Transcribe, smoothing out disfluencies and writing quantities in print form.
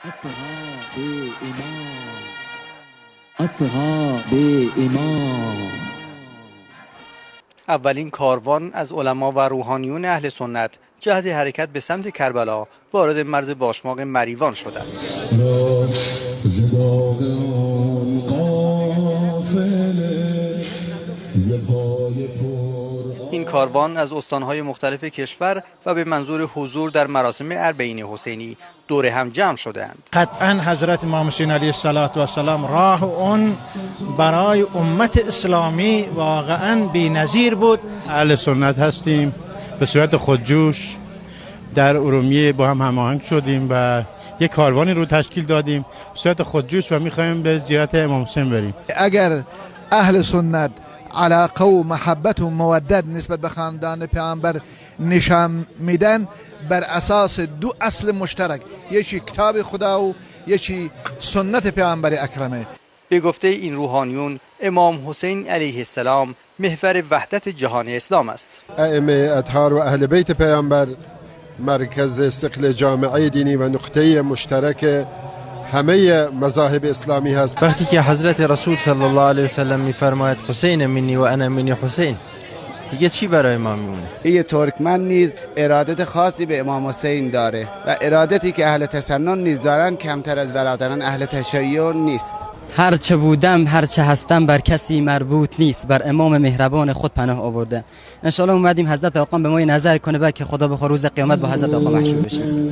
اصحاب ایمان، اصحاب ایمان. اولین کاروان از علما و روحانیون اهل سنت جهت حرکت به سمت کربلا وارد مرز باشماق مریوان شدند. این کاروان از استانهای مختلف کشور و به منظور حضور در مراسم اربعین حسینی دور هم جمع شدند. قطعا حضرت امام حسین علیه السلام راه اون برای امت اسلامی واقعا بی‌نظیر بود. اهل سنت هستیم، به صورت خودجوش در ارومیه با هم هماهنگ شدیم و یک کاروانی رو تشکیل دادیم به صورت خودجوش و می‌خوایم به زیارت امام حسین بریم. اگر اهل سنت علاقه و محبت و مودت نسبت به خاندان پیامبر نشان میدن بر اساس دو اصل مشترک، یکی کتاب خدا و یکی سنت پیامبر اکرمه. به گفته این روحانیون امام حسین علیه السلام محور وحدت جهان اسلام است. ائمه اطهار و اهل بیت پیامبر مرکز ثقل جامعه دینی و نقطه مشترک همه مذاهب اسلامی هست. وقتی که حضرت رسول صلی الله علیه و سلم میفرماید حسین منی و انا منی حسین، دیگه چی برای ما میمونه؟ این ترکمن نیز ارادت خاصی به امام حسین داره و ارادتی که اهل تسنن نیز دارن کمتر از برادران اهل تشیع نیست. هرچه بودم هرچه هستم بر کسی مربوط نیست، بر امام مهربان خود پناه آورده. انشالله اومدیم حضرت آقا به ما نظر کنه بعد که خدا بخواد روز قیامت با حضرت آقا محشور بشیم.